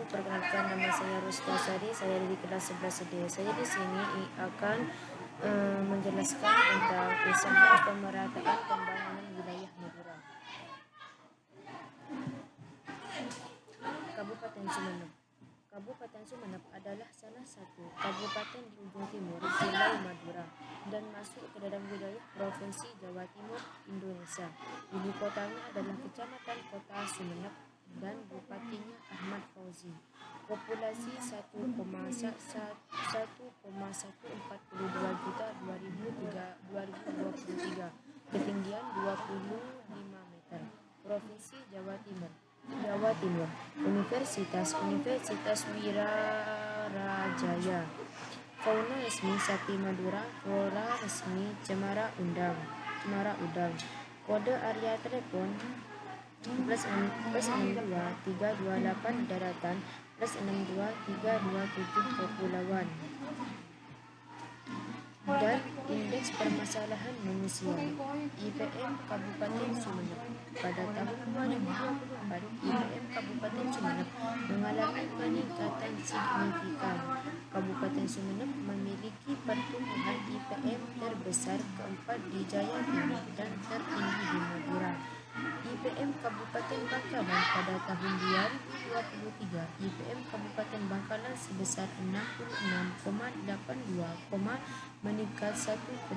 Perkenalkan, nama saya Rustasari, saya di kelas 11 SD. Saya di sini akan menjelaskan tentang usaha pemerataan pembangunan wilayah Madura. Kabupaten Sumeneb. Kabupaten Sumeneb adalah salah satu kabupaten di ujung timur Pulau Madura dan masuk ke dalam wilayah Provinsi Jawa Timur, Indonesia. Ibu kotanya adalah Kecamatan Kota Sumeneb dan bupatinya Ahmad Fauzi. Populasi 1,142 juta 2023. Ketinggian 25 meter. Provinsi Jawa Timur. Universitas Wirarajaya. Fauna resmi sapi Madura. Flora resmi Cemara Udang. Kode area telepon +62 328 daratan +62 327 kepulauan. Dan indeks permasalahan manusia IPM Kabupaten Sumeneb. Pada tahun 2024, IPM Kabupaten Sumeneb mengalami peningkatan signifikan. Kabupaten Sumeneb memiliki pertumbuhan IPM terbesar keempat di Jaya Timur dan tertinggi di Madura. IPM Kabupaten Bangkalan pada tahun 2023, IPM Kabupaten Bangkalan sebesar 66,82, meningkat 1,07%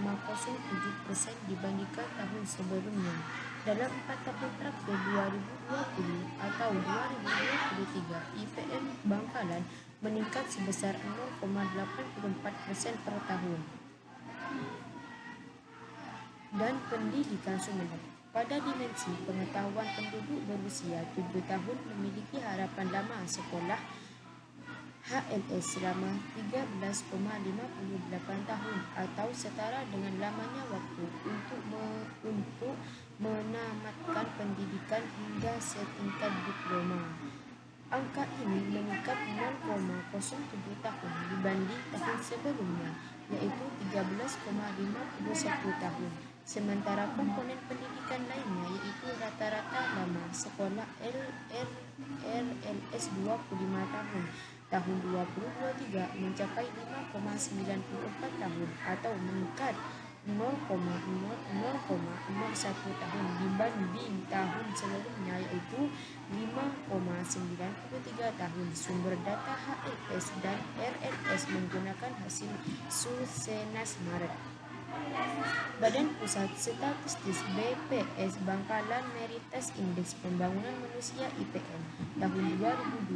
dibandingkan tahun sebelumnya. Dalam 4 tahun terakhir 2020 atau 2023, IPM Bangkalan meningkat sebesar 0,84% per tahun. Dan pendidikan Sumeneb. Pada dimensi pengetahuan, penduduk berusia 7 tahun memiliki harapan lama sekolah HLS selama 13,58 tahun atau setara dengan lamanya waktu untuk menamatkan pendidikan hingga setingkat diploma. Angka ini meningkat 0,07 tahun dibanding tahun sebelumnya, yaitu 13,51 tahun. Sementara komponen pendidikan lainnya, yaitu rata-rata lama sekolah RLS 25 tahun tahun 2023 mencapai 5,94 tahun atau meningkat 0,01 tahun dibanding tahun sebelumnya, yaitu 5,93 tahun. Sumber data HLS dan RLS menggunakan hasil Susenas Maret. Badan Pusat Statistik BPS Bangkalan Meritas Indeks Pembangunan Manusia IPM tahun 2022.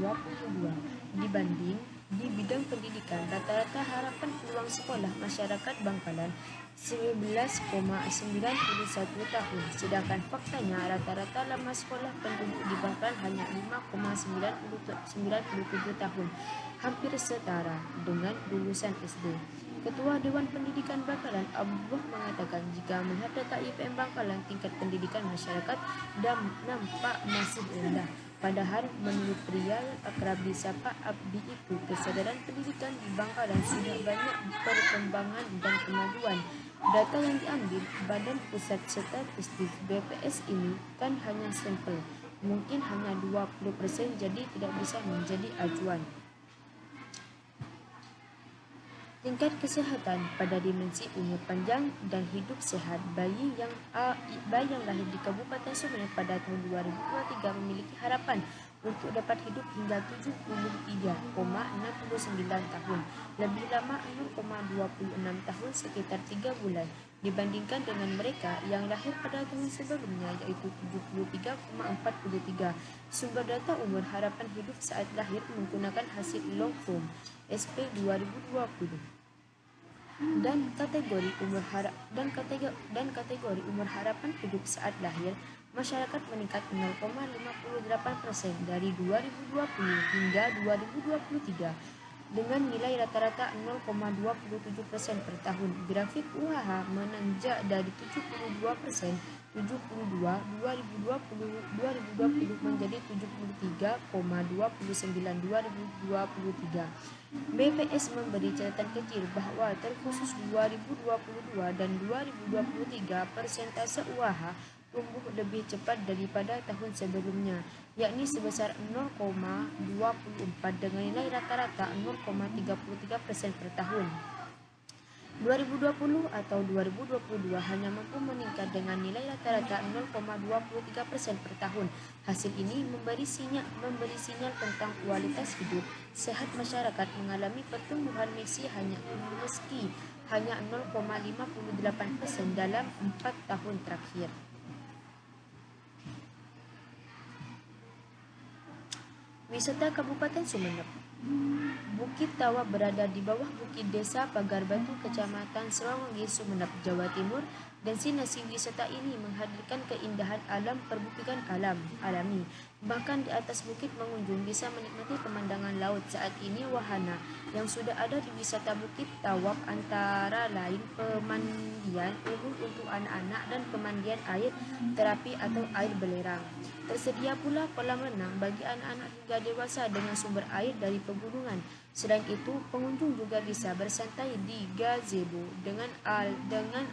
Dibanding di bidang pendidikan, rata-rata harapan peluang sekolah masyarakat Bangkalan 11,91 tahun, sedangkan faktanya rata-rata lama sekolah penduduk di Bangkalan hanya 5,97 tahun, hampir setara dengan lulusan SD. Ketua Dewan Pendidikan Bangkalan Abdullah mengatakan, jika melihat data IPM Bangkalan, tingkat pendidikan masyarakat nampak masih rendah. Padahal menurut pria yang akrab disapa Abdi itu, kesadaran pendidikan di Bangkalan sudah banyak perkembangan dan kemajuan. Data yang diambil Badan Pusat Statistik BPS ini kan hanya sampel, mungkin hanya 20%, jadi tidak bisa menjadi acuan. Tingkat kesehatan pada dimensi umur panjang dan hidup sehat, bayi yang lahir di Kabupaten Sumeneb pada tahun 2023 memiliki harapan untuk dapat hidup hingga 73,69 tahun, lebih lama 0,26 tahun, sekitar 3 bulan dibandingkan dengan mereka yang lahir pada tahun sebelumnya, yaitu 73,43. Sumber data umur harapan hidup saat lahir menggunakan hasil long form SP 2020 dan kategori umur harapan hidup saat lahir masyarakat meningkat 0,58% dari 2020 hingga 2023 dengan nilai rata-rata 0,27% per tahun. Grafik UHH menanjak dari 72% 2020 menjadi 73,29 2023. BPS memberi catatan kecil bahwa terkhusus 2022 dan 2023 persentase UHH tumbuh lebih cepat daripada tahun sebelumnya. yakni sebesar 0,24 dengan nilai rata-rata 0,33% per tahun. 2020 atau 2022 hanya mampu meningkat dengan nilai rata-rata 0,23% per tahun. Hasil ini memberi sinyal tentang kualitas hidup sehat masyarakat mengalami pertumbuhan meski hanya 0,58% dalam 4 tahun terakhir. Wisata Kabupaten Sumeneb. Bukit Tawa berada di bawah Bukit Desa Pagar Batu, Kecamatan Sewangi, Sumeneb, Jawa Timur. Destinasi wisata ini menghadirkan keindahan alam perbukitan alami. Bahkan di atas bukit pengunjung bisa menikmati pemandangan laut. Saat ini wahana yang sudah ada di wisata Bukit Tawa antara lain pemandian umum untuk anak-anak dan pemandian air terapi atau air belerang. Tersedia pula kolam renang bagi anak-anak hingga dewasa dengan sumber air dari pegunungan. Selain itu, pengunjung juga bisa bersantai di gazebo dengan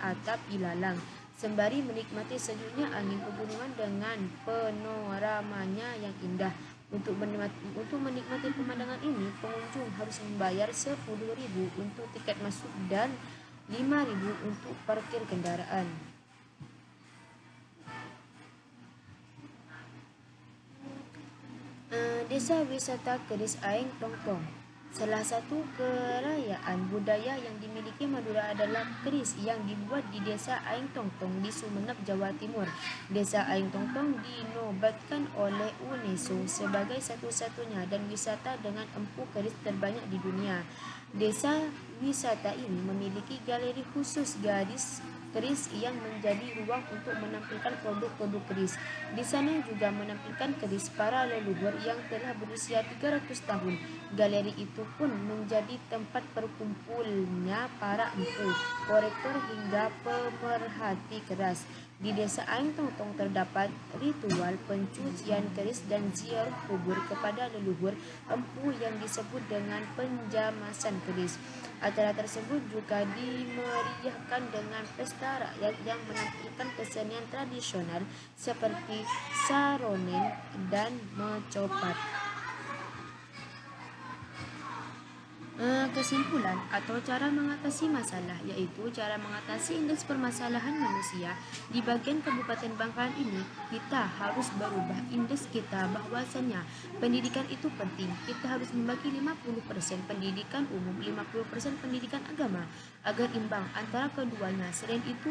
atap ilalang, sembari menikmati sejuknya angin pegunungan dengan panoramanya yang indah. Untuk menikmati pemandangan ini, pengunjung harus membayar 10.000 untuk tiket masuk dan 5.000 untuk parkir kendaraan. Desa Wisata Keris Aeng Tong Tong. Salah satu kerayaan budaya yang dimiliki Madura adalah keris yang dibuat di Desa Aeng Tong Tong di Sumeneb, Jawa Timur. Desa Aeng Tong Tong dinobatkan oleh UNESCO sebagai satu-satunya dan wisata dengan empu keris terbanyak di dunia. Desa wisata ini memiliki galeri khusus keris yang menjadi ruang untuk menampilkan produk-produk keris. Di sana juga menampilkan keris para leluhur yang telah berusia 300 tahun. Galeri itu pun menjadi tempat berkumpulnya para empu, kolektor hingga pemerhati keris. Di Desa Aeng Tong Tong terdapat ritual pencucian keris dan ziarah kubur kepada leluhur empu yang disebut dengan penjamasan keris. Acara tersebut juga dimeriahkan dengan pesta rakyat yang menampilkan kesenian tradisional seperti saronen dan mecopat. Kesimpulan atau cara mengatasi masalah, yaitu cara mengatasi indeks permasalahan manusia di bagian Kabupaten Bangkalan ini. Kita harus berubah indeks kita bahwasannya pendidikan itu penting. Kita harus membagi 50% pendidikan umum, 50% pendidikan agama agar imbang antara keduanya. Selain itu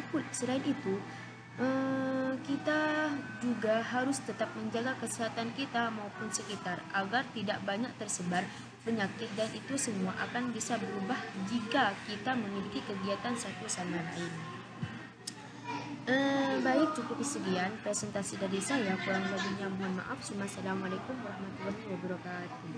kita juga harus tetap menjaga kesehatan kita maupun sekitar agar tidak banyak tersebar penyakit, dan itu semua akan bisa berubah jika kita memiliki kegiatan satu sama lain. Baik, cukup sekian presentasi dari saya, kurang lebihnya mohon maaf. Assalamualaikum warahmatullahi wabarakatuh.